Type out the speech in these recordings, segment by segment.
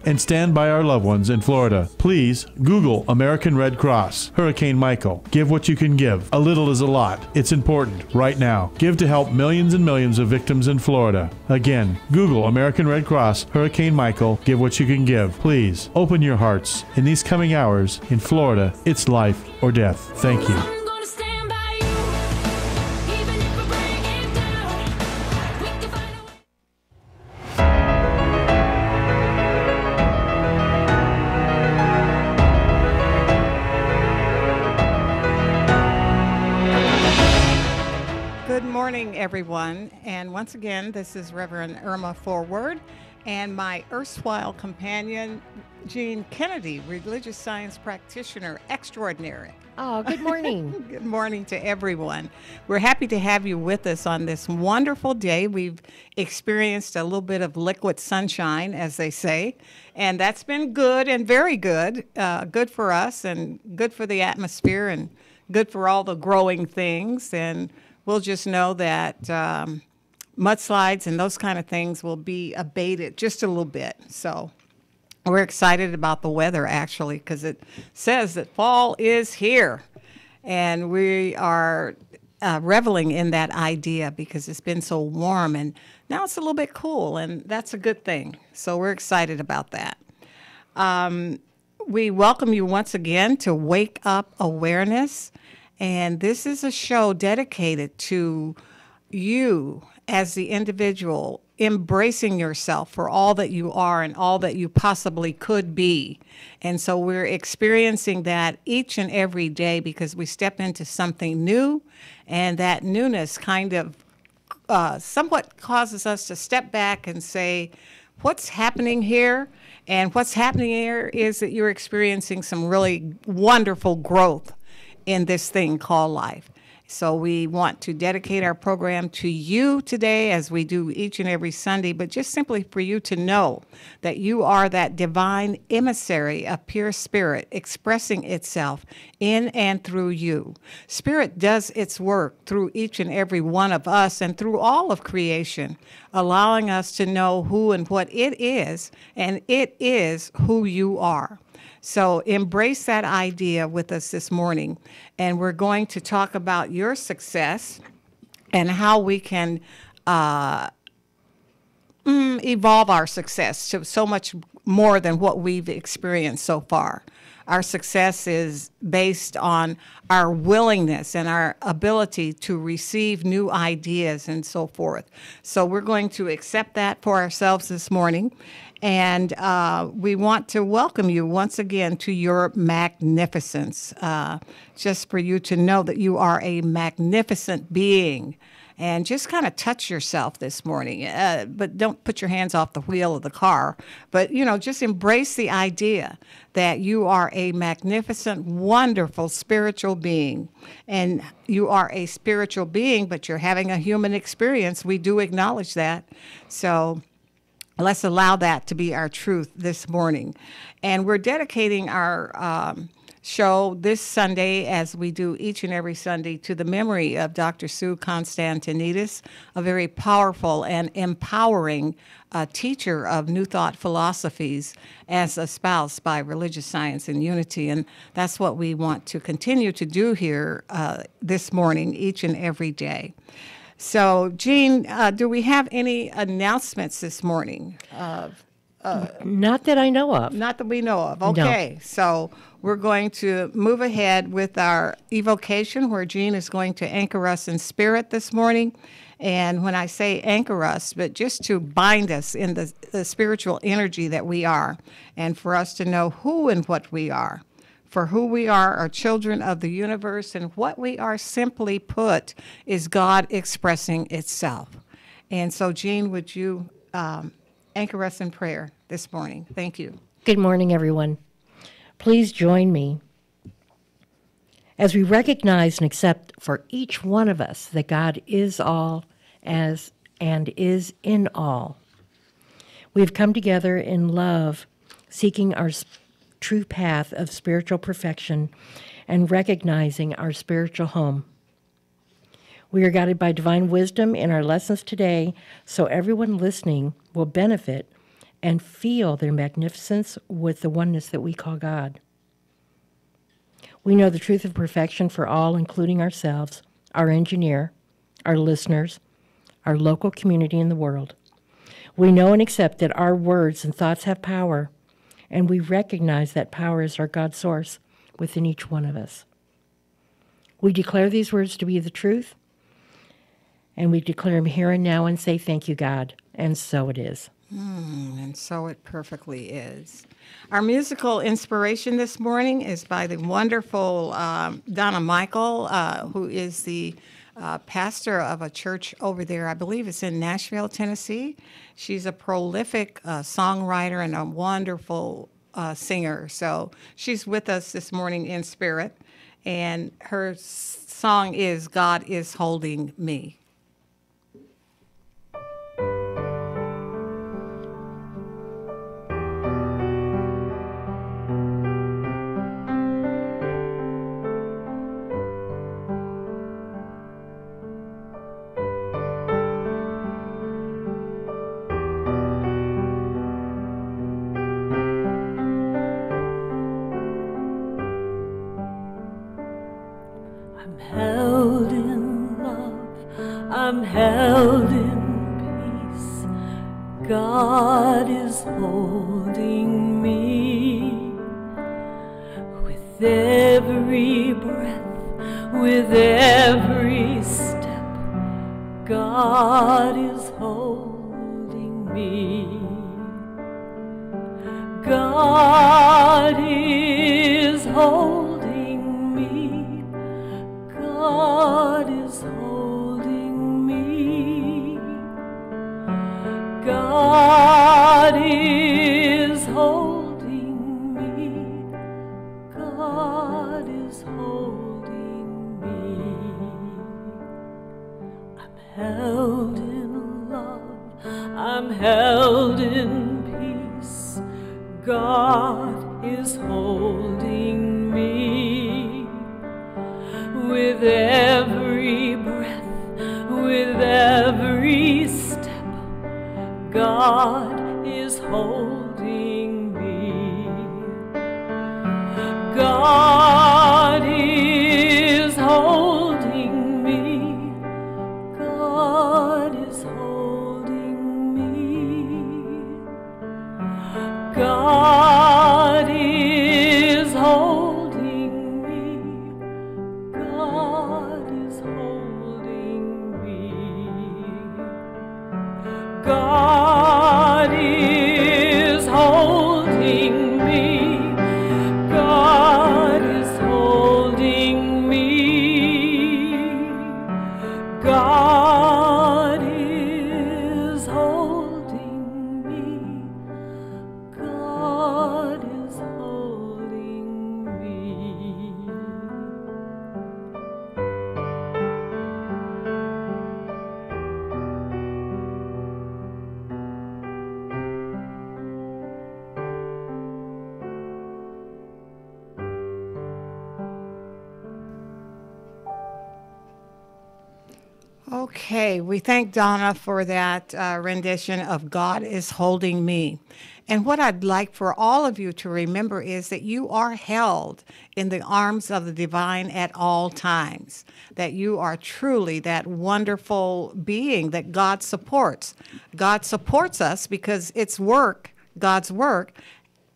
and stand by our loved ones in Florida. Please Google American Red Cross, Hurricane Michael. Give what you can give. A little is a lot. It's important right now. Give to help millions and millions of victims in Florida. Again, Google American Red Cross, Hurricane Michael. Give what you can give. Please open your hearts. In these coming hours in Florida, it's life or death. Thank you. Good morning, everyone, and once again, this is Reverend Irma Forward and my erstwhile companion, Jean Kennedy, religious science practitioner extraordinary. Oh, good morning. Good morning to everyone. We're happy to have you with us on this wonderful day. We've experienced a little bit of liquid sunshine, as they say, and that's been good and very good, good for us and good for the atmosphere and good for all the growing things. And we'll just know that mudslides and those kind of things will be abated just a little bit. So we're excited about the weather, actually, because it says that fall is here. And we are reveling in that idea because it's been so warm. And now it's a little bit cool, and that's a good thing. So we're excited about that. We welcome you once again to Wake Up Awareness. And this is a show dedicated to you as the individual, embracing yourself for all that you are and all that you possibly could be. And so we're experiencing that each and every day because we step into something new, and that newness kind of somewhat causes us to step back and say, what's happening here? And what's happening here is that you're experiencing some really wonderful growth in this thing called life. So we want to dedicate our program to you today, as we do each and every Sunday, but just simply for you to know that you are that divine emissary of pure spirit expressing itself in and through you. Spirit does its work through each and every one of us and through all of creation, allowing us to know who and what it is, and it is who you are. So embrace that idea with us this morning, and we're going to talk about your success and how we can evolve our success to so much more than what we've experienced so far. Our success is based on our willingness and our ability to receive new ideas and so forth. So we're going to accept that for ourselves this morning. And we want to welcome you once again to your magnificence, just for you to know that you are a magnificent being. And just kind of touch yourself this morning, but don't put your hands off the wheel of the car. But, you know, just embrace the idea that you are a magnificent, wonderful spiritual being. And you are a spiritual being, but you're having a human experience. We do acknowledge that. So let's allow that to be our truth this morning. And we're dedicating our show this Sunday, as we do each and every Sunday, to the memory of Dr. Sue Constantinidis, a very powerful and empowering teacher of New Thought philosophies as espoused by religious science and unity. And that's what we want to continue to do here this morning, each and every day. So, Jean, do we have any announcements this morning? Not that I know of. Not that we know of. Okay, no. So we're going to move ahead with our evocation, where Jean is going to anchor us in spirit this morning. And when I say anchor us, but just to bind us in the spiritual energy that we are, and for us to know who and what we are. For who we are children of the universe, and what we are, simply put, is God expressing itself. And so, Jean, would you anchor us in prayer this morning? Thank you. Good morning, everyone. Please join me as we recognize and accept for each one of us that God is all as and is in all. We've come together in love, seeking our true path of spiritual perfection and recognizing our spiritual home. We are guided by divine wisdom in our lessons today, so everyone listening will benefit and feel their magnificence with the oneness that we call God. We know the truth of perfection for all, including ourselves, our engineer, our listeners, our local community, and the world. We know and accept that our words and thoughts have power, and we recognize that power is our God source within each one of us. We declare these words to be the truth, and we declare them here and now and say, thank you, God, and so it is. And so it perfectly is. Our musical inspiration this morning is by the wonderful Donna Michael, who is the pastor of a church over there. I believe it's in Nashville, Tennessee. She's a prolific songwriter and a wonderful singer. So she's with us this morning in spirit, and her song is God is Holding Me. Held in love, I'm held in peace. God is holding me with every breath, with every step. God is holding me. God is holding me. God is holding me. God is holding me. God is holding me. I'm held in love. I'm held in peace. God is holding me. With every breath, with every step, God is holding me. God is holding me. God is holding me. God is holding me. God is holding me. God is holding me. God is holding me. God is holding me. God is holding me. Okay, we thank Donna for that rendition of God is Holding Me. And what I'd like for all of you to remember is that you are held in the arms of the divine at all times, that you are truly that wonderful being that God supports. God supports us because it's work, God's work,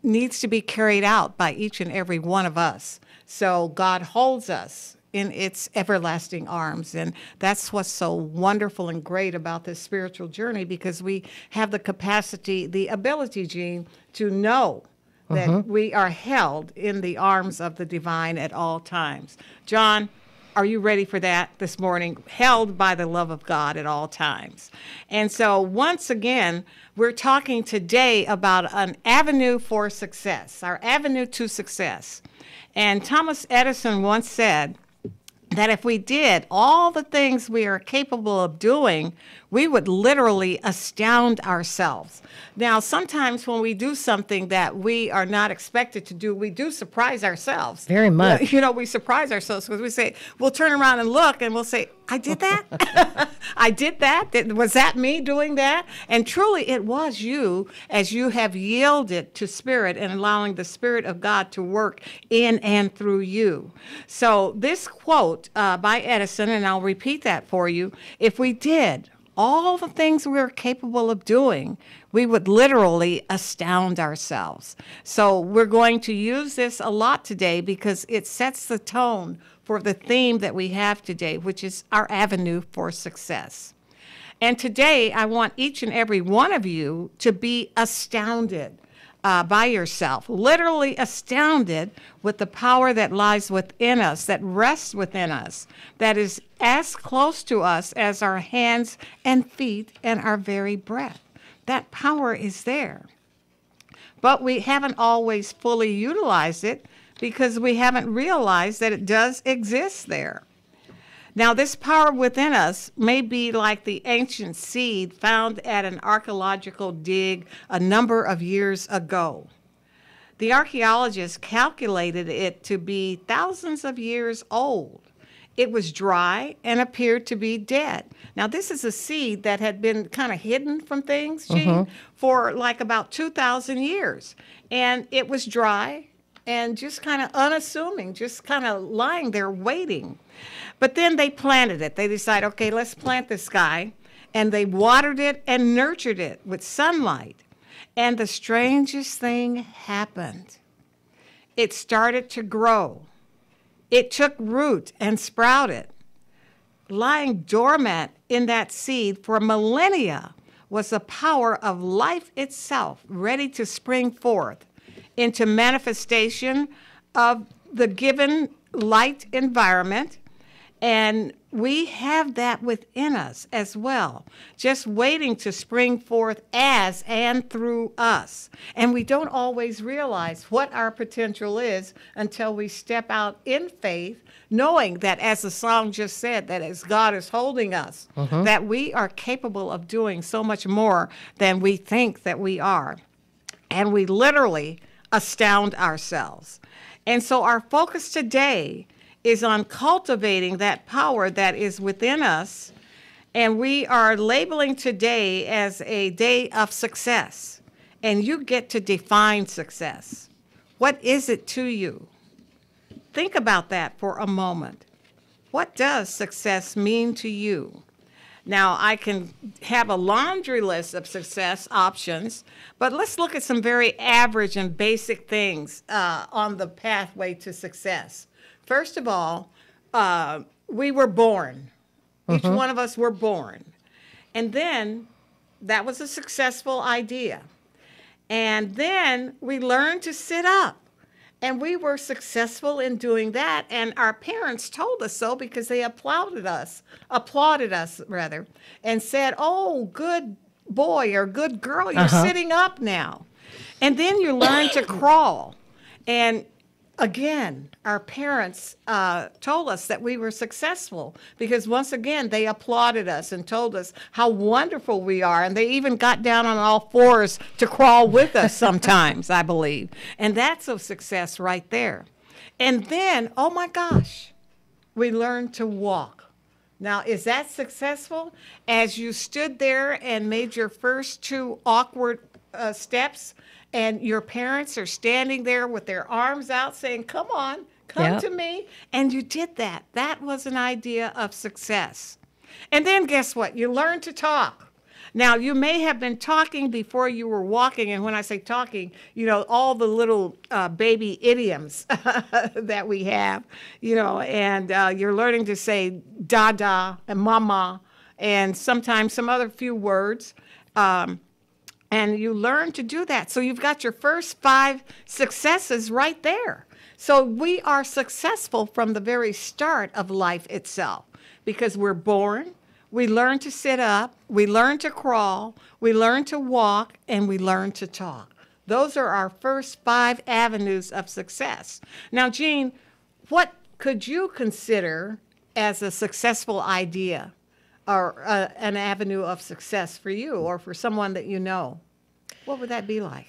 needs to be carried out by each and every one of us. So God holds us in its everlasting arms. And that's what's so wonderful and great about this spiritual journey, because we have the capacity, the ability, Jean, to know that we are held in the arms of the divine at all times. John, are you ready for that this morning? Held by the love of God at all times. And so once again, we're talking today about an avenue for success, our avenue to success. And Thomas Edison once said that if we did all the things we are capable of doing we would literally astound ourselves. Now, sometimes when we do something that we are not expected to do, we do surprise ourselves. Very much. You know, we surprise ourselves because we say, we'll turn around and look and we'll say, I did that? I did that? Was that me doing that? And truly it was you, as you have yielded to Spirit and allowing the Spirit of God to work in and through you. So this quote by Edison, and I'll repeat that for you, if we did all the things we're capable of doing, we would literally astound ourselves. So we're going to use this a lot today because it sets the tone for the theme that we have today, which is our avenue for success. And today, I want each and every one of you to be astounded by yourself, literally astounded with the power that lies within us, that rests within us, that is as close to us as our hands and feet and our very breath. That power is there. But we haven't always fully utilized it because we haven't realized that it does exist there. Now, this power within us may be like the ancient seed found at an archaeological dig a number of years ago. The archaeologists calculated it to be thousands of years old. It was dry and appeared to be dead. Now, this is a seed that had been kind of hidden from things, Gene, for like about 2,000 years. And it was dry and just kind of unassuming, just kind of lying there waiting. But then they planted it. They decided, okay, let's plant this guy. And they watered it and nurtured it with sunlight. And the strangest thing happened. It started to grow. It took root and sprouted. Lying dormant in that seed for millennia was the power of life itself, ready to spring forth into manifestation of the given light environment. And we have that within us as well, just waiting to spring forth as and through us. And we don't always realize what our potential is until we step out in faith, knowing that, as the song just said, that as God is holding us, that we are capable of doing so much more than we think that we are. And we literally astound ourselves. And so our focus today is on cultivating that power that is within us, and we are labeling today as a day of success. And you get to define success. What is it to you? Think about that for a moment. What does success mean to you? Now, I can have a laundry list of success options, but let's look at some very average and basic things on the pathway to success. First of all, we were born. Each one of us were born. And then that was a successful idea. And then we learned to sit up. And we were successful in doing that. And our parents told us so because they applauded us rather, and said, oh, good boy or good girl, you're sitting up now. And then you learn to crawl. And again, our parents told us that we were successful because, once again, they applauded us and told us how wonderful we are. And they even got down on all fours to crawl with us sometimes, I believe. And that's a success right there. And then, oh my gosh, we learned to walk. Now, is that successful? As you stood there and made your first two awkward steps, and your parents are standing there with their arms out saying, come on, come to me. And you did that. That was an idea of success. And then guess what? You learned to talk. Now, you may have been talking before you were walking. And when I say talking, you know, all the little baby idioms that we have, you know, and you're learning to say dada and mama and sometimes some other few words. And you learn to do that. So you've got your first 5 successes right there. So we are successful from the very start of life itself because we're born, we learn to sit up, we learn to crawl, we learn to walk, and we learn to talk. Those are our first 5 avenues of success. Now, Jean, what could you consider as a successful idea or an avenue of success for you or for someone that you know, what would that be like?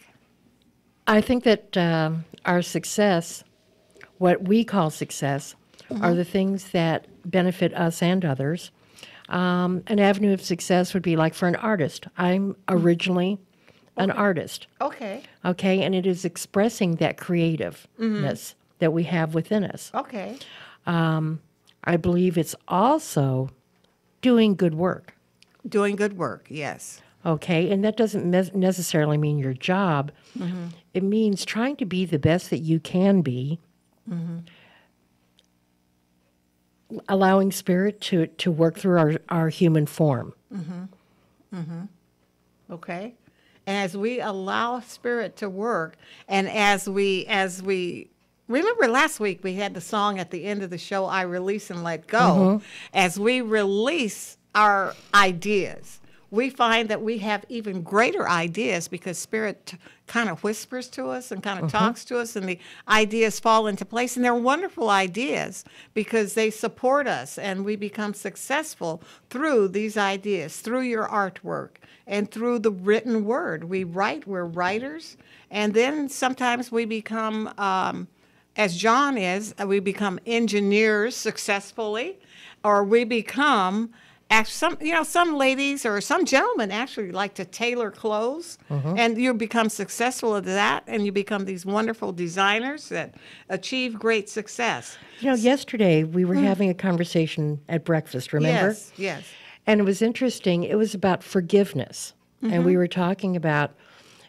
I think that our success, what we call success, are the things that benefit us and others. An avenue of success would be like for an artist. I'm originally an artist. Okay. Okay, and it is expressing that creativeness that we have within us. Okay. I believe it's also doing good work. Doing good work, yes. Okay, and that doesn't necessarily mean your job. It means trying to be the best that you can be, allowing spirit to work through our human form. Okay. And as we allow spirit to work, and as we remember last week we had the song at the end of the show, I Release and Let Go. As we release our ideas, we find that we have even greater ideas because spirit kind of whispers to us and kind of talks to us, and the ideas fall into place. And they're wonderful ideas because they support us, and we become successful through these ideas, through your artwork, and through the written word. We write, we're writers, and then sometimes we become, as John is, we become engineers successfully, or we become some ladies or some gentlemen actually like to tailor clothes, and you become successful at that, and you become these wonderful designers that achieve great success. Yesterday we were having a conversation at breakfast, remember? Yes, yes. And it was interesting. It was about forgiveness. And we were talking about,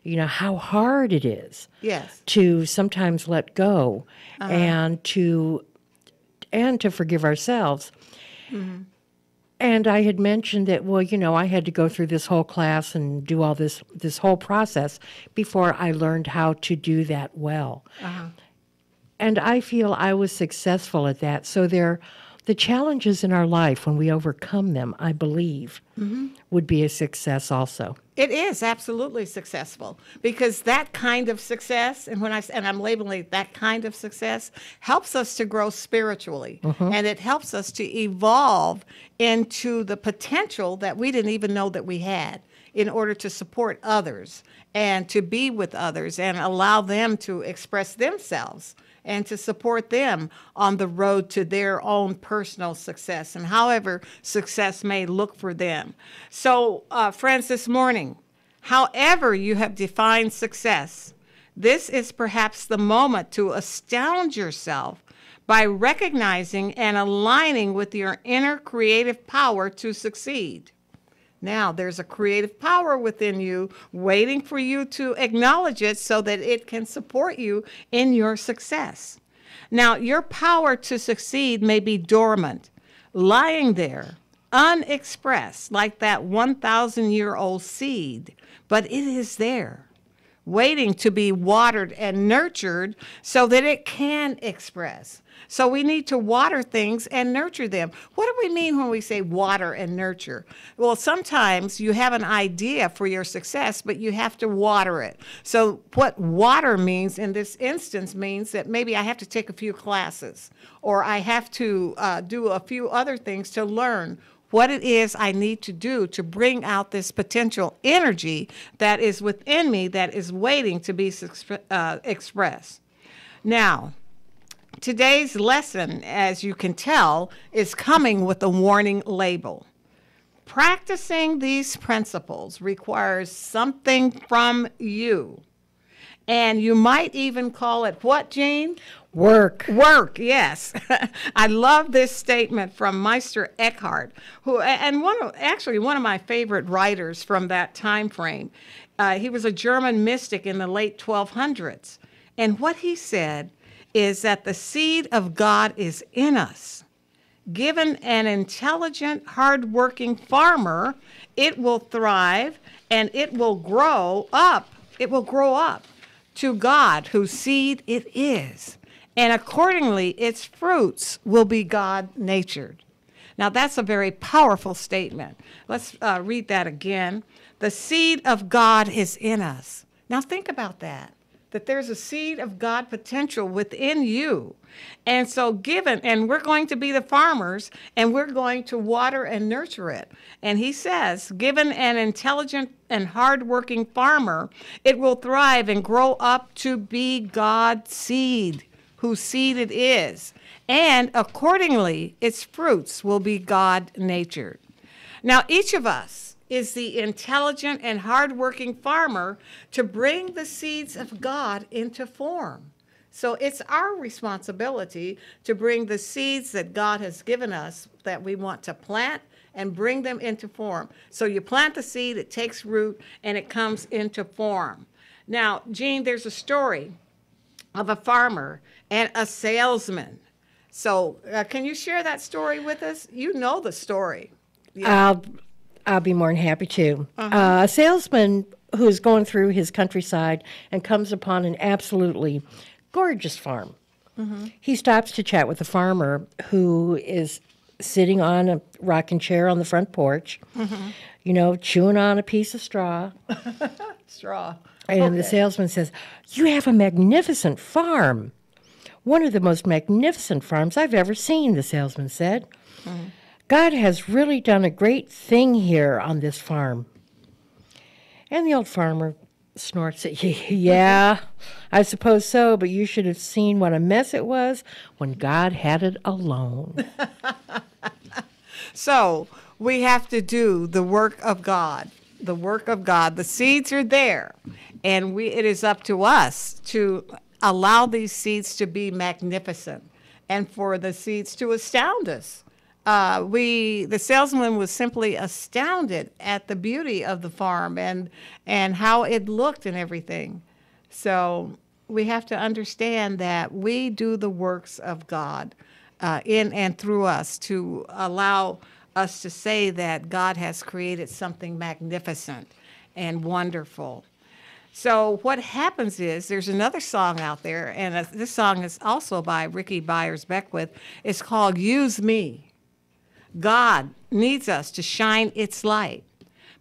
how hard it is Yes. to sometimes let go and to forgive ourselves. And I had mentioned that, I had to go through this whole class and do all this whole process before I learned how to do that well. And I feel I was successful at that. So the challenges in our life, when we overcome them, I believe, would be a success also. It is absolutely successful because that kind of success, and I'm labeling that kind of success, helps us to grow spiritually, and it helps us to evolve into the potential that we didn't even know that we had in order to support others and to be with others and allow them to express themselves and to support them on the road to their own personal success and however success may look for them. So, friends, this morning, however you have defined success, this is perhaps the moment to astound yourself by recognizing and aligning with your inner creative power to succeed. Now, there's a creative power within you waiting for you to acknowledge it so that it can support you in your success. Now, your power to succeed may be dormant, lying there, unexpressed, like that 1,000-year-old seed, but it is there, waiting to be watered and nurtured so that it can express. So we need to water things and nurture them. What do we mean when we say water and nurture? Well, sometimes you have an idea for your success, but you have to water it. So what water means in this instance means that maybe I have to take a few classes, or I have to do a few other things to learn what it is I need to do to bring out this potential energy that is within me that is waiting to be expressed. Now, today's lesson, as you can tell, is coming with a warning label. Practicing these principles requires something from you. And you might even call it what, Jean? Work. Work, yes. I love this statement from Meister Eckhart, who, and one of my favorite writers from that time frame. He was a German mystic in the late 1200s. And what he said is that the seed of God is in us. Given an intelligent, hardworking farmer, it will thrive and it will grow up. It will grow up to God, whose seed it is. And accordingly, its fruits will be God-natured. Now, that's a very powerful statement. Let's read that again. The seed of God is in us. Now, think about that. that there's a seed of God potential within you. And so given, and we're going to be the farmers, and we're going to water and nurture it. And he says, given an intelligent and hardworking farmer, it will thrive and grow up to be God's seed, whose seed it is. And accordingly, its fruits will be God-natured. Now, each of us is the intelligent and hardworking farmer to bring the seeds of God into form. So it's our responsibility to bring the seeds that God has given us that we want to plant and bring them into form. So you plant the seed, it takes root, and it comes into form. Now, Jean, there's a story of a farmer and a salesman. So can you share that story with us? You know the story. Yeah. I'll be more than happy to. A salesman who's going through his countryside and comes upon an absolutely gorgeous farm. He stops to chat with the farmer who is sitting on a rocking chair on the front porch, you know, chewing on a piece of straw. Straw. And the salesman says, "You have a magnificent farm. One of the most magnificent farms I've ever seen," the salesman said. "God has really done a great thing here on this farm." And the old farmer snorts at you. "Yeah, I suppose so, but you should have seen what a mess it was when God had it alone." So we have to do the work of God. The work of God. The seeds are there, and it is up to us to allow these seeds to be magnificent and for the seeds to astound us. The salesman was simply astounded at the beauty of the farm and how it looked and everything. So we have to understand that we do the works of God in and through us to allow us to say that God has created something magnificent and wonderful. So what happens is there's another song out there, and this song is also by Ricky Byers-Beckwith. It's called "Use Me." God needs us to shine its light,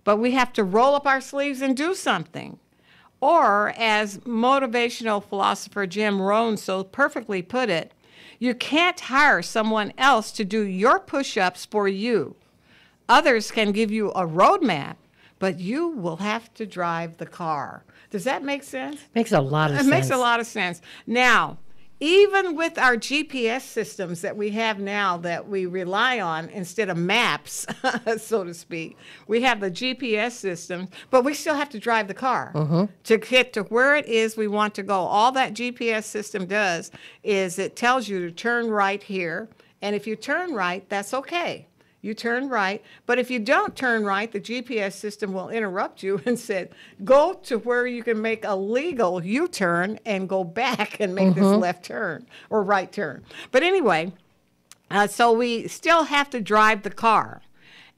but we have to roll up our sleeves and do something. Or, as motivational philosopher Jim Rohn so perfectly put it, you can't hire someone else to do your push-ups for you. Others can give you a roadmap, but you will have to drive the car. Does that make sense? Makes a lot of sense. It makes a lot of sense. Now, even with our GPS systems that we have now that we rely on instead of maps, so to speak, we have the GPS system, but we still have to drive the car to get to where it is we want to go. All that GPS system does is it tells you to turn right here, and if you turn right, that's okay. You turn right, but if you don't turn right, the GPS system will interrupt you and say, go to where you can make a legal U-turn and go back and make this left turn or right turn. But anyway, so we still have to drive the car.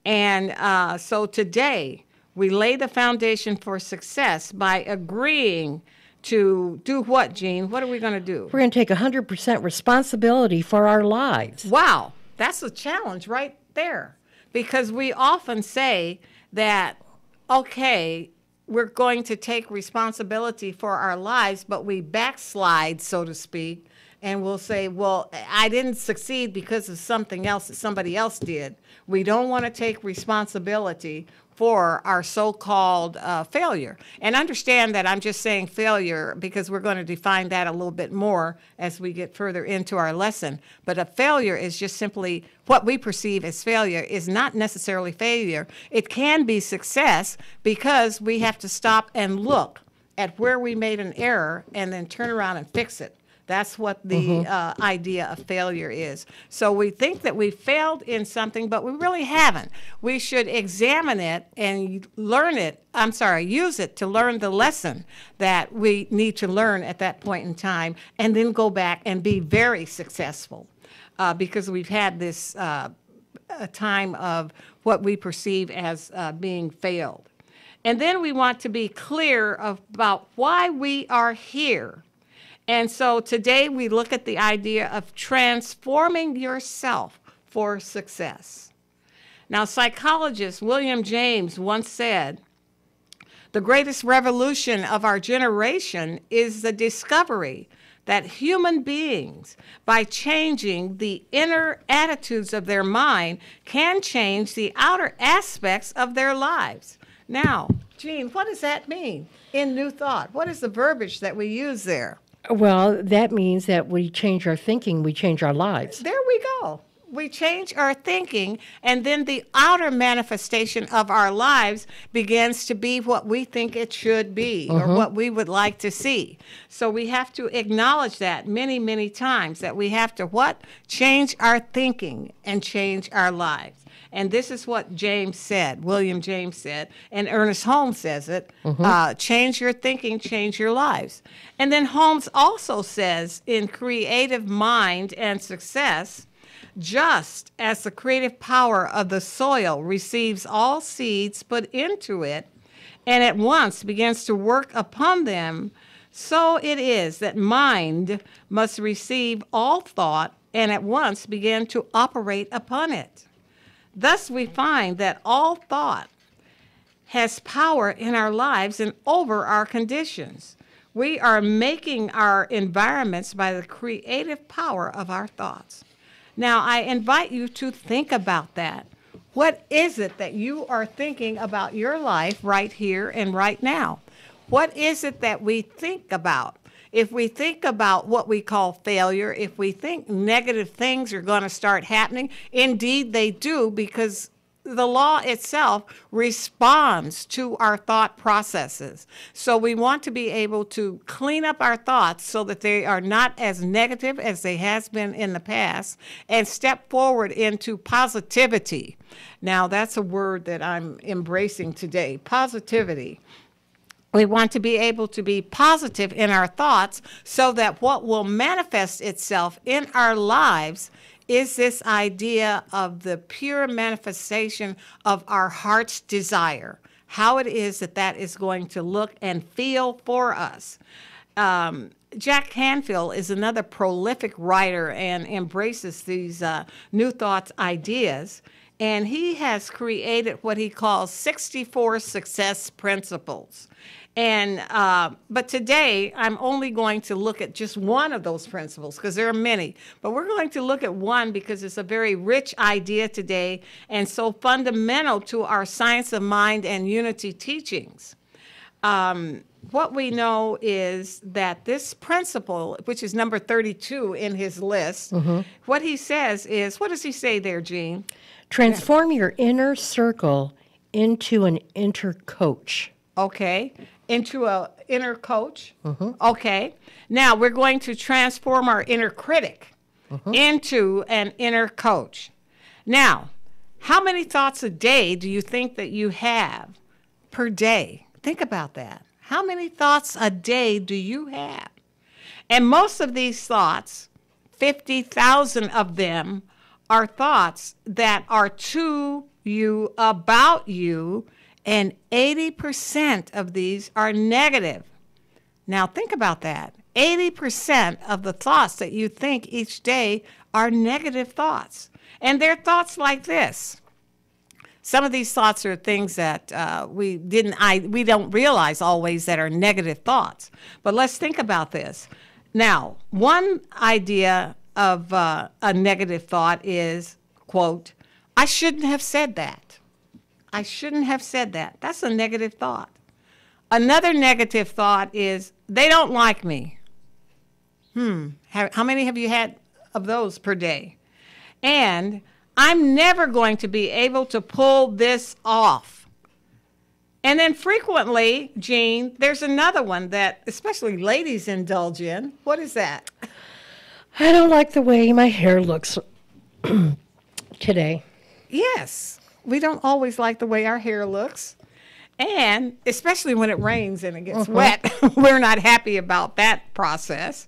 And so today, we lay the foundation for success by agreeing to do what, Jean? What are we going to do? We're going to take 100% responsibility for our lives. Wow, that's a challenge right there, because we often say that, okay, we're going to take responsibility for our lives, but we backslide, so to speak, and we'll say, well, I didn't succeed because of something else that somebody else did. We don't want to take responsibility for our so-called failure. And understand that I'm just saying failure because we're going to define that a little bit more as we get further into our lesson. But a failure is just simply what we perceive as failure is not necessarily failure. It can be success because we have to stop and look at where we made an error and then turn around and fix it. That's what the idea of failure is. So we think that we failed in something, but we really haven't. We should examine it and use it to learn the lesson that we need to learn at that point in time, and then go back and be very successful because we've had this a time of what we perceive as being failed. And then we want to be clear about why we are here. And so today we look at the idea of transforming yourself for success. Now, psychologist William James once said, The greatest revolution of our generation is the discovery that human beings, by changing the inner attitudes of their mind, can change the outer aspects of their lives. Now, Jean, what does that mean in New Thought? What is the verbiage that we use there? Well, that means that we change our thinking, we change our lives. There we go. We change our thinking, and then the outer manifestation of our lives begins to be what we think it should be or what we would like to see. So we have to acknowledge that many, many times, that we have to what? Change our thinking and change our lives. And this is what James said, William James said, and Ernest Holmes says it, change your thinking, change your lives. And then Holmes also says in Creative Mind and Success, just as the creative power of the soil receives all seeds put into it and at once begins to work upon them, so it is that mind must receive all thought and at once begin to operate upon it. Thus we find that all thought has power in our lives and over our conditions. We are making our environments by the creative power of our thoughts. Now, I invite you to think about that. What is it that you are thinking about your life right here and right now? What is it that we think about? If we think about what we call failure, if we think negative things are going to start happening, indeed they do, because the law itself responds to our thought processes. So we want to be able to clean up our thoughts so that they are not as negative as they has been in the past, and step forward into positivity. Now, that's a word that I'm embracing today, positivity. We want to be able to be positive in our thoughts so that what will manifest itself in our lives is this idea of the pure manifestation of our heart's desire, how it is that that is going to look and feel for us. Jack Canfield is another prolific writer and embraces these New Thoughts ideas, and he has created what he calls 64 success principles. And but today, I'm only going to look at just one of those principles, because there are many. But we're going to look at one because it's a very rich idea today and so fundamental to our Science of Mind and Unity teachings. What we know is that this principle, which is number 32 in his list, what he says is, what does he say there, Jean? Transform your inner circle into an inner coach. Okay. Into an inner coach. Okay. Now we're going to transform our inner critic into an inner coach. Now, how many thoughts a day do you think that you have per day? Think about that. How many thoughts a day do you have? And most of these thoughts, 50,000 of them, are thoughts that are to you, about you, and 80% of these are negative. Now think about that. 80% of the thoughts that you think each day are negative thoughts. And they're thoughts like this. Some of these thoughts are things that we don't realize always that are negative thoughts. But let's think about this. Now, one idea of a negative thought is, quote, I shouldn't have said that. I shouldn't have said that. That's a negative thought. Another negative thought is, they don't like me. How many have you had of those per day? And I'm never going to be able to pull this off. And then frequently, Jean, there's another one that especially ladies indulge in. What is that? I don't like the way my hair looks today. Yes, we don't always like the way our hair looks. And especially when it rains and it gets wet, we're not happy about that process.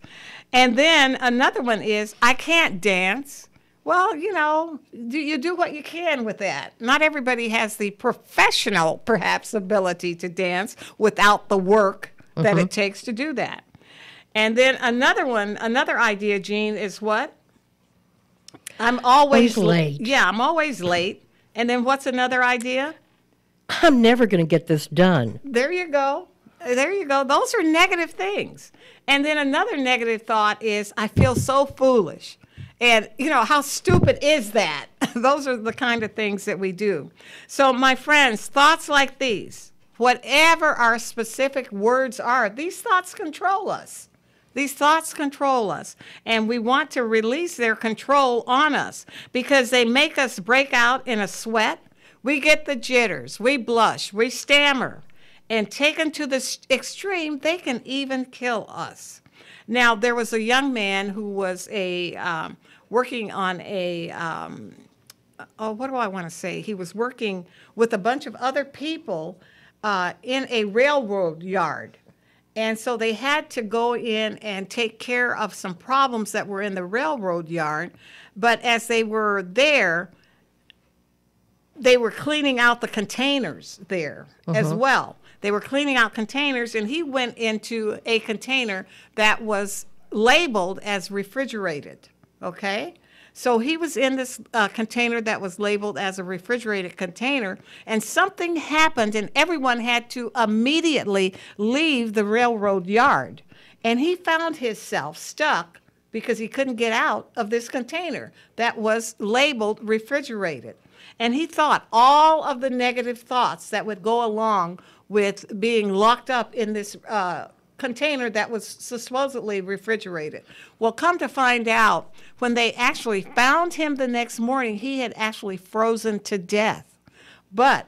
And then another one is, I can't dance. Well, you know, you do what you can with that. Not everybody has the professional, perhaps, ability to dance without the work that it takes to do that. And then another idea, Jean, is what? I'm always late. Yeah, I'm always late. And then what's another idea? I'm never going to get this done. There you go. There you go. Those are negative things. And then another negative thought is, I feel so foolish. And, how stupid is that? Those are the kind of things that we do. So, my friends, thoughts like these, whatever our specific words are, these thoughts control us. These thoughts control us. And we want to release their control on us because they make us break out in a sweat. We get the jitters. We blush. We stammer. And taken to the extreme, they can even kill us. Now, there was a young man who was working on what do I want to say? He was working with a bunch of other people in a railroad yard. And so they had to go in and take care of some problems that were in the railroad yard. But as they were there, they were cleaning out the containers there as well. They were cleaning out containers, and he went into a container that was labeled as refrigerated, okay? So he was in this container that was labeled as a refrigerated container, and something happened, and everyone had to immediately leave the railroad yard. And he found himself stuck because he couldn't get out of this container that was labeled refrigerated. And he thought all of the negative thoughts that would go along with being locked up in this container that was supposedly refrigerated. Well, come to find out, when they actually found him the next morning, he had actually frozen to death. But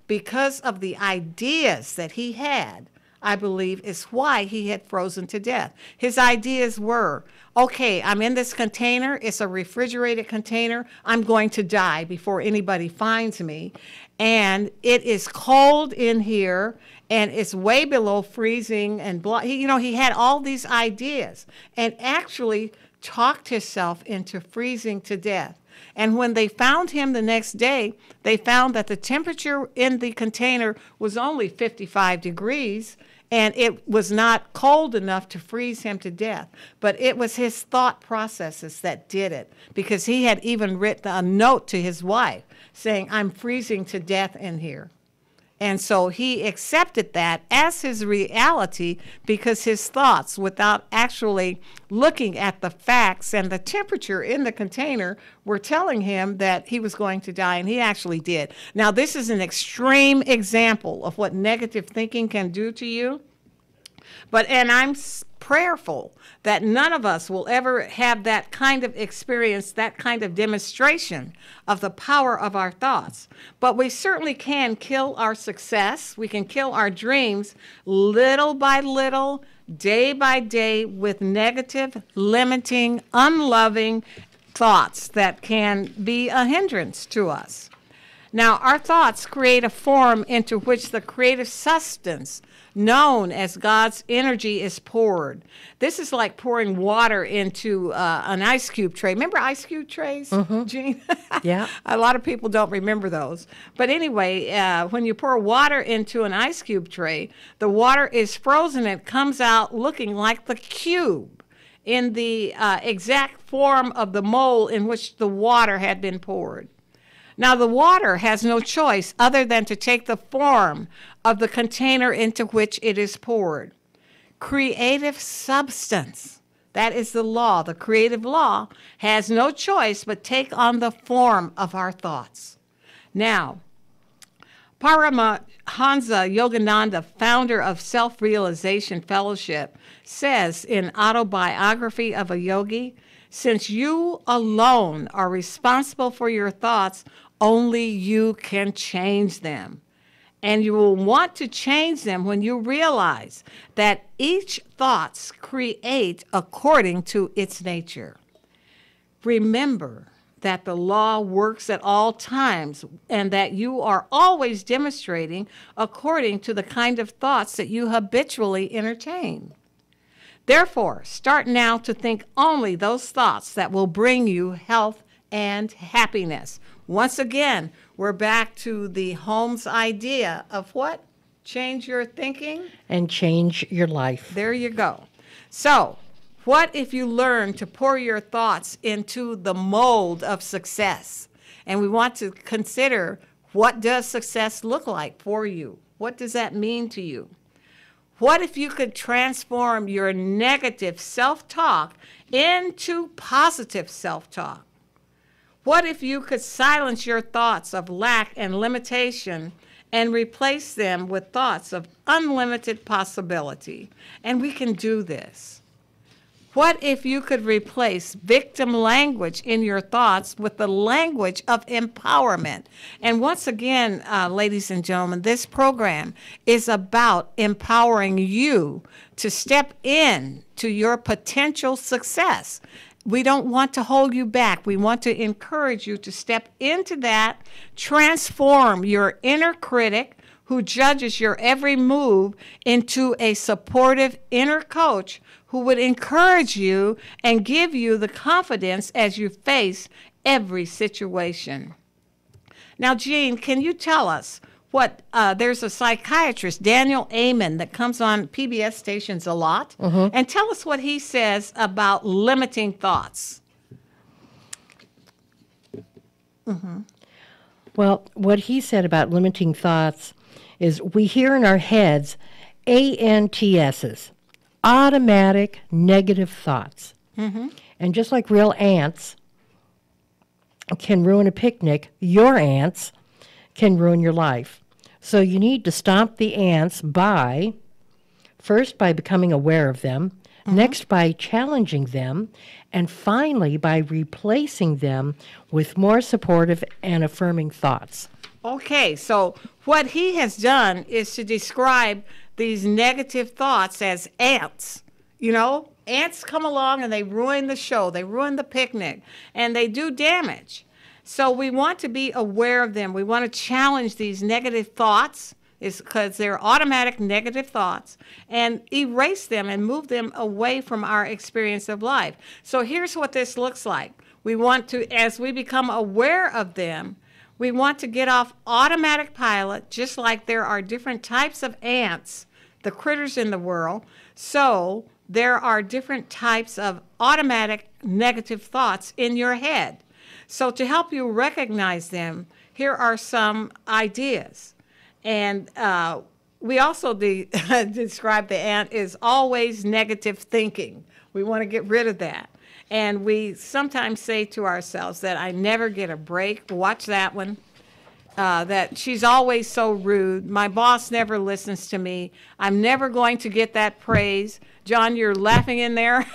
because of the ideas that he had, I believe, is why he had frozen to death. His ideas were, okay, I'm in this container. It's a refrigerated container. I'm going to die before anybody finds me. And it is cold in here, and it's way below freezing. And he had all these ideas and actually talked himself into freezing to death. And when they found him the next day, they found that the temperature in the container was only 55 degrees, and it was not cold enough to freeze him to death. But it was his thought processes that did it, because he had even written a note to his wife saying, I'm freezing to death in here. And so he accepted that as his reality because his thoughts, without actually looking at the facts and the temperature in the container, were telling him that he was going to die, and he actually did. Now, this is an extreme example of what negative thinking can do to you. And I'm prayerful that none of us will ever have that kind of experience, that kind of demonstration of the power of our thoughts. But we certainly can kill our success. We can kill our dreams little by little, day by day, with negative, limiting, unloving thoughts that can be a hindrance to us. Now, our thoughts create a form into which the creative substance known as God's energy is poured. This is like pouring water into an ice cube tray. Remember ice cube trays, Jean? Yeah. A lot of people don't remember those. But anyway, when you pour water into an ice cube tray, the water is frozen and comes out looking like the cube in the exact form of the mold in which the water had been poured. Now, the water has no choice other than to take the form of the container into which it is poured. Creative substance, that is the law. The creative law has no choice but take on the form of our thoughts. Now, Paramahansa Yogananda, founder of Self-Realization Fellowship, says in Autobiography of a Yogi, since you alone are responsible for your thoughts, only you can change them. And you will want to change them when you realize that each thought creates according to its nature. Remember that the law works at all times and that you are always demonstrating according to the kind of thoughts that you habitually entertain. Therefore, start now to think only those thoughts that will bring you health and happiness. Once again, we're back to the Holmes idea of what? Change your thinking? And change your life. There you go. So, what if you learn to pour your thoughts into the mold of success? And we want to consider What does success look like for you? What does that mean to you? What if you could transform your negative self-talk into positive self-talk? What if you could silence your thoughts of lack and limitation and replace them with thoughts of unlimited possibility? And we can do this. What if you could replace victim language in your thoughts with the language of empowerment? And once again, ladies and gentlemen, this program is about empowering you to step in to your potential success. We don't want to hold you back. We want to encourage you to step into that, transform your inner critic who judges your every move into a supportive inner coach who would encourage you and give you the confidence as you face every situation. Now, Jean, can you tell us what, there's a psychiatrist, Daniel Amen, that comes on PBS stations a lot, and tell us what he says about limiting thoughts. Well, what he said about limiting thoughts is we hear in our heads ANTSs, automatic negative thoughts. And just like real ants can ruin a picnic, your ants can ruin your life. So you need to stop the ants by, first by becoming aware of them, next by challenging them, and finally by replacing them with more supportive and affirming thoughts. Okay, so what he has done is to describe these negative thoughts as ants. You know, ants come along and they ruin the show, they ruin the picnic, and they do damage. So we want to be aware of them. We want to challenge these negative thoughts, because they're automatic negative thoughts, and erase them and move them away from our experience of life. So here's what this looks like. We want to, as we become aware of them, we want to get off automatic pilot, just like there are different types of ants, the critters in the world. So there are different types of automatic negative thoughts in your head. So to help you recognize them, here are some ideas. And we also describe the ant as always negative thinking. We want to get rid of that. And we sometimes say to ourselves that I never get a break. Watch that one. That she's always so rude. My boss never listens to me. I'm never going to get that praise. John, you're laughing in there.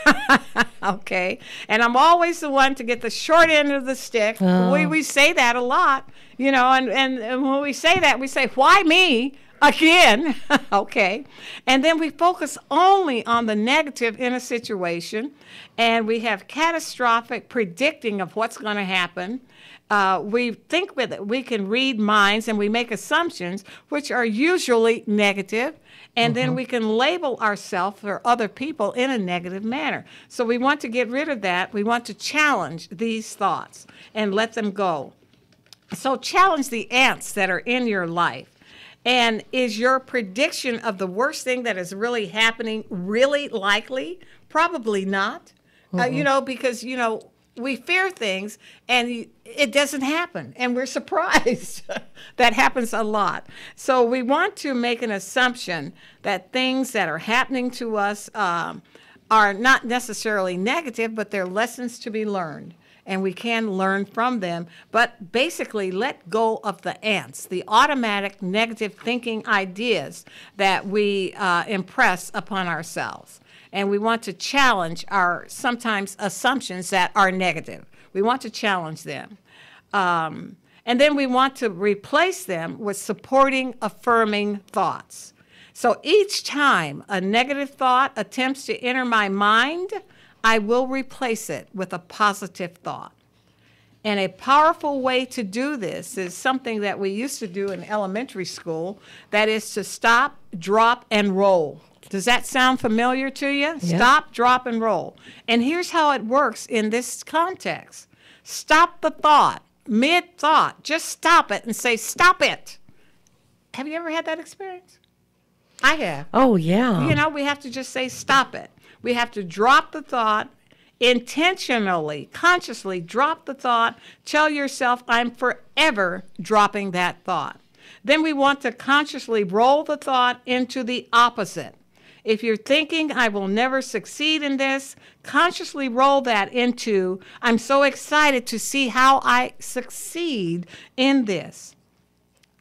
Okay. And I'm always the one to get the short end of the stick. Oh. We say that a lot, you know, and when we say that, we say, why me? Again. Okay. And then we focus only on the negative in a situation, and we have catastrophic predicting of what's going to happen. We think with it. We can read minds, and we make assumptions, which are usually negative, and then we can label ourselves or other people in a negative manner. So we want to get rid of that. We want to challenge these thoughts and let them go. So challenge the ants that are in your life. And is your prediction of the worst thing that is really happening really likely? Probably not. You know, because, you know, we fear things and it doesn't happen, and we're surprised. That happens a lot. So we want to make an assumption that things that are happening to us are not necessarily negative, but they're lessons to be learned, and we can learn from them. But basically, let go of the ants, the automatic negative thinking ideas that we impress upon ourselves. And we want to challenge our sometimes assumptions that are negative. We want to challenge them. And then we want to replace them with supporting, affirming thoughts. So each time a negative thought attempts to enter my mind, I will replace it with a positive thought. And a powerful way to do this is something that we used to do in elementary school, that is to stop, drop, and roll. Does that sound familiar to you? Yeah. Stop, drop, and roll. And here's how it works in this context. Stop the thought, mid-thought. Just stop it and say, stop it. Have you ever had that experience? I have. Oh, yeah. You know, we have to just say, stop it. We have to drop the thought Intentionally, consciously drop the thought. Tell yourself, I'm forever dropping that thought. Then we want to consciously roll the thought into the opposite. If you're thinking, I will never succeed in this, consciously roll that into, I'm so excited to see how I succeed in this.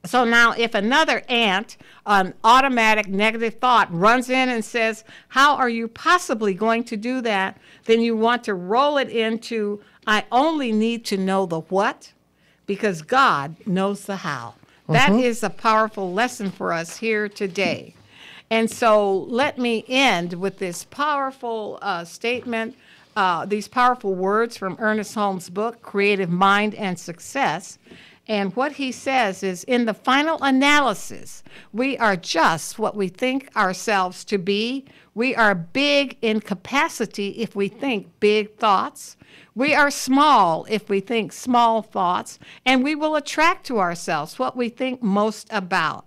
So now if another ant, an automatic negative thought, runs in and says, how are you possibly going to do that? Then you want to roll it into, I only need to know the what, because God knows the how. That is a powerful lesson for us here today. And so let me end with this powerful statement, these powerful words from Ernest Holmes' book, Creative Mind and Success. And what he says is, in the final analysis, we are just what we think ourselves to be. We are big in capacity if we think big thoughts. We are small if we think small thoughts. And we will attract to ourselves what we think most about.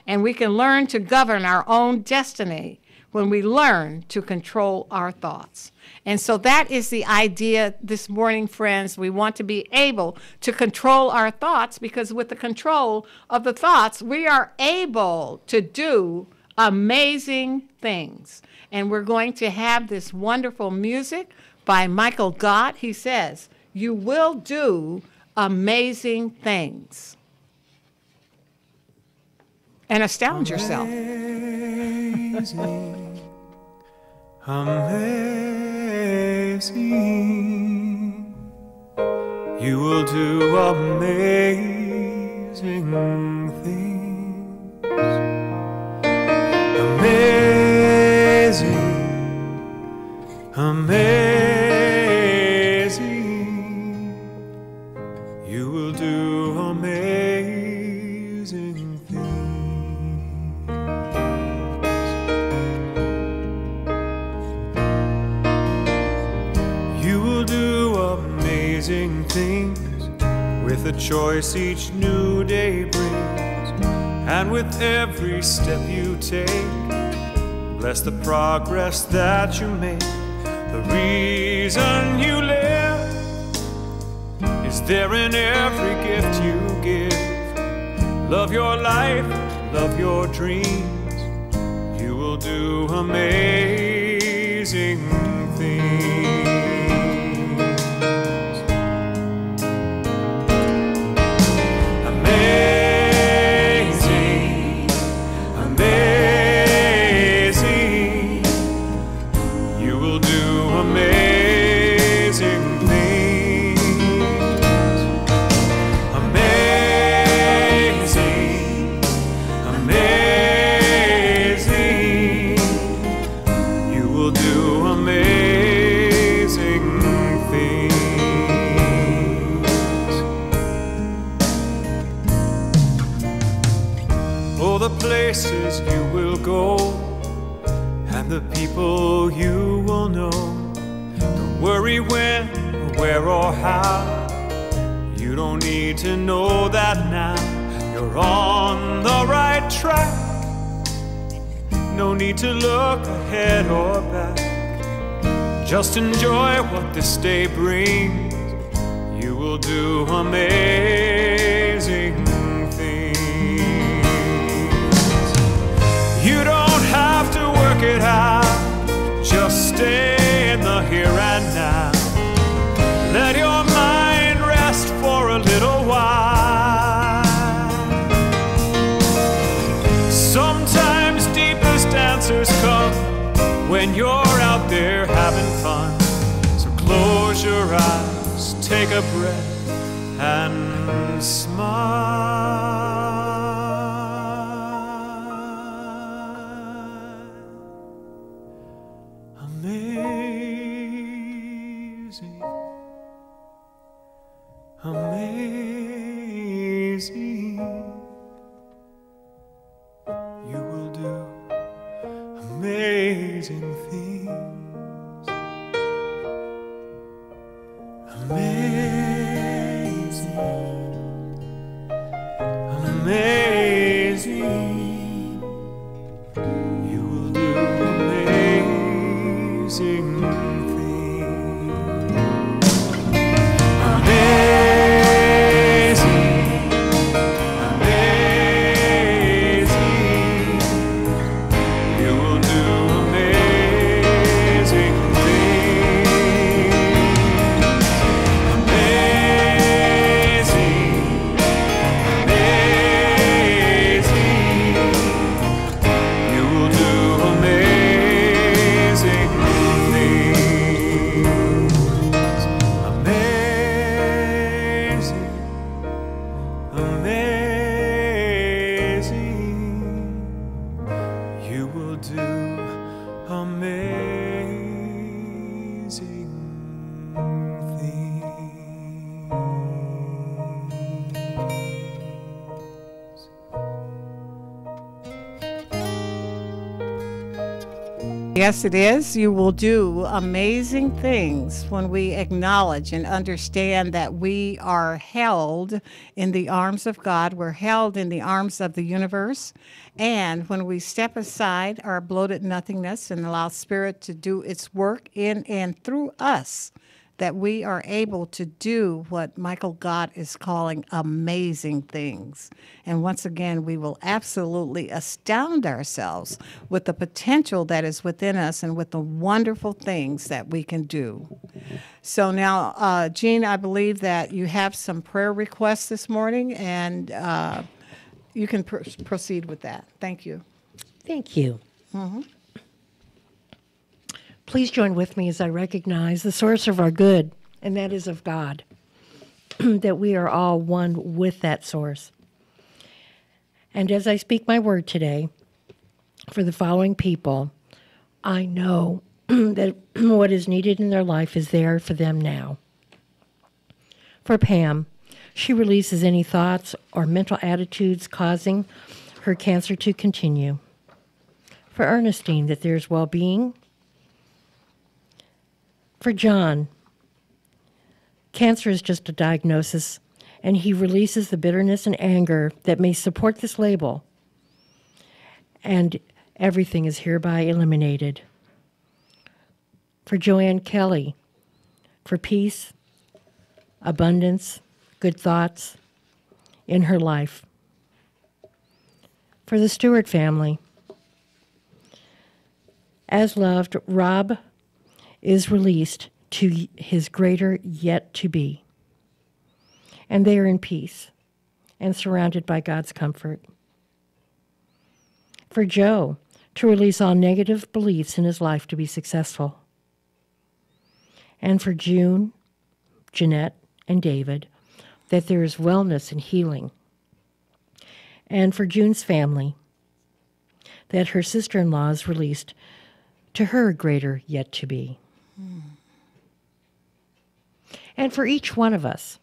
And we can learn to govern our own destiny when we learn to control our thoughts. And so that is the idea this morning, friends. We want to be able to control our thoughts, because with the control of the thoughts, we are able to do amazing things. And we're going to have this wonderful music by Michael Gott. He says, you will do amazing things. And astound yourself. Amazing, amazing. You will do amazing things. Amazing, amazing. You will do amazing things. You will do amazing things with a choice each new day brings, and with every step you take, bless the progress that you make. The reason you live is there in every gift you give. Love your life, love your dreams. You will do amazing things. Amazing, amazing. You will do amazing things. Amazing, amazing. You will do amazing things. Oh, the places you will go and the people you will know. Don't worry when, or where, or how. You don't need to know that now. You're on the right track. No need to look ahead or back. Just enjoy what this day brings. You will do amazing things. You don't have to work it out. Just stay in the here and now. Let your mind rest for a little while. Sometimes deepest answers come when you're out there having fun. So close your eyes, take a breath, and smile. Amazing, amazing. You will do amazing things. Amazing, amazing. You will do amazing things. things. Yes, it is. You will do amazing things when we acknowledge and understand that we are held in the arms of God. We're held in the arms of the universe. And when we step aside our bloated nothingness and allow Spirit to do its work in and through us, that we are able to do what Michael Gott is calling amazing things. And once again, we will absolutely astound ourselves with the potential that is within us and with the wonderful things that we can do. So now, Jean, I believe that you have some prayer requests this morning, and you can proceed with that. Thank you. Thank you. Please join with me as I recognize the source of our good, and that is of God, that we are all one with that source. And as I speak my word today, for the following people, I know that what is needed in their life is there for them now. For Pam, she releases any thoughts or mental attitudes causing her cancer to continue. For Ernestine, that there's well-being. For John, cancer is just a diagnosis, and he releases the bitterness and anger that may support this label, and everything is hereby eliminated. For Joanne Kelly, for peace, abundance, good thoughts in her life. For the Stewart family, as loved, Rob is released to his greater yet to be. And they are in peace and surrounded by God's comfort. For Joe, to release all negative beliefs in his life to be successful. And for June, Jeanette, and David, that there is wellness and healing. And for June's family, that her sister-in-law is released to her greater yet to be. And for each one of us,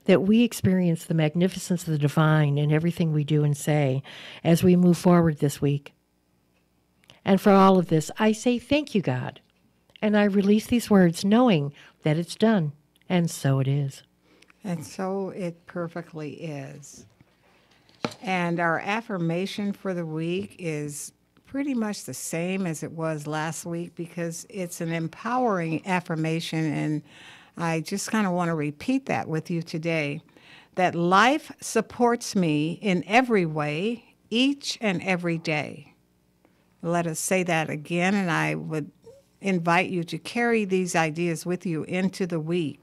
that we experience the magnificence of the divine in everything we do and say as we move forward this week. And for all of this, I say thank you, God. And I release these words knowing that it's done, and so it is. And so it perfectly is. And our affirmation for the week is pretty much the same as it was last week because it's an empowering affirmation, and I just kind of want to repeat that with you today, that life supports me in every way, each and every day. Let us say that again, and I would invite you to carry these ideas with you into the week.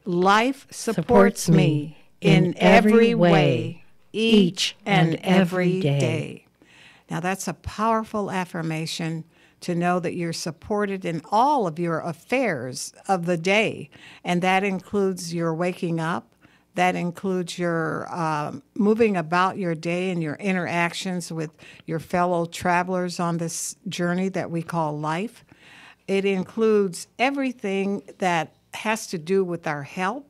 Life supports me in every way, each and every day. Now, that's a powerful affirmation to know that you're supported in all of your affairs of the day. And that includes your waking up. That includes your moving about your day and your interactions with your fellow travelers on this journey that we call life. It includes everything that has to do with our health.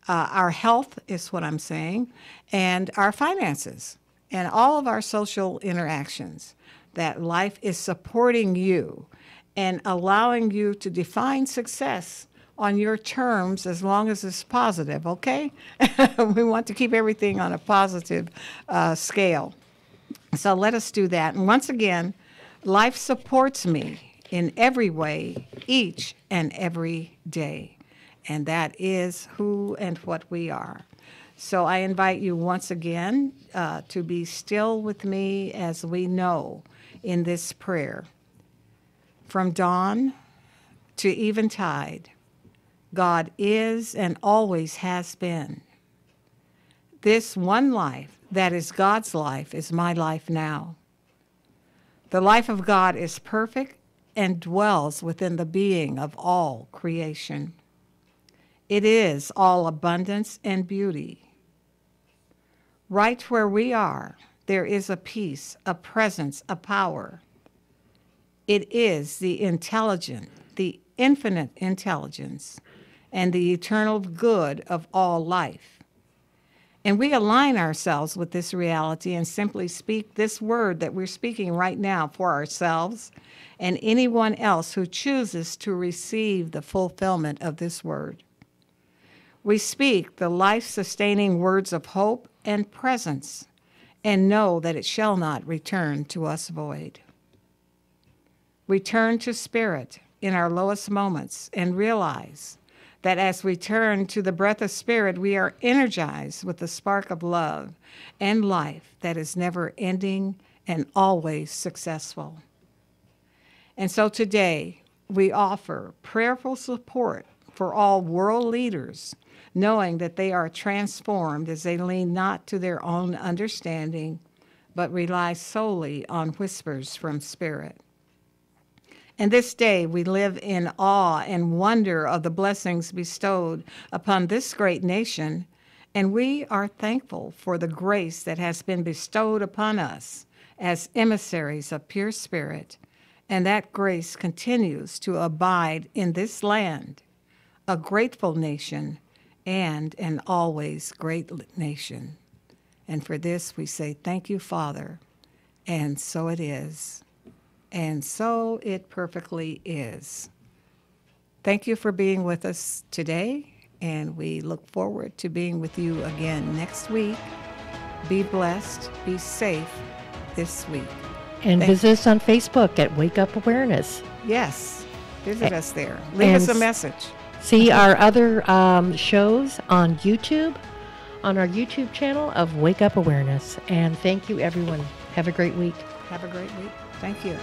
Our health is what I'm saying, and our finances. And all of our social interactions, that life is supporting you and allowing you to define success on your terms as long as it's positive, okay? We want to keep everything on a positive scale. So let us do that. And once again, life supports me in every way, each and every day. And that is who and what we are. So I invite you once again to be still with me as we know in this prayer. From dawn to eventide, God is and always has been. This one life that is God's life is my life now. The life of God is perfect and dwells within the being of all creation. It is all abundance and beauty. Right where we are, there is a peace, a presence, a power. It is the intelligent, the infinite intelligence and the eternal good of all life. And we align ourselves with this reality and simply speak this word that we're speaking right now for ourselves and anyone else who chooses to receive the fulfillment of this word. We speak the life-sustaining words of hope and presence and know that it shall not return to us void. We turn to spirit in our lowest moments and realize that as we turn to the breath of spirit, we are energized with the spark of love and life that is never ending and always successful. And so today, we offer prayerful support for all world leaders, knowing that they are transformed as they lean not to their own understanding, but rely solely on whispers from spirit. And this day we live in awe and wonder of the blessings bestowed upon this great nation, and we are thankful for the grace that has been bestowed upon us as emissaries of pure spirit, and that grace continues to abide in this land, a grateful nation and an always great nation. And for this we say thank you, Father, and so it is. And so it perfectly is. Thank you for being with us today, and we look forward to being with you again next week. Be blessed, be safe this week. And visit us on Facebook at Wake Up Awareness. Yes, visit us there. Leave us a message. See our other shows on YouTube, on our YouTube channel of Wake Up Awareness. And thank you, everyone. Have a great week. Have a great week. Thank you.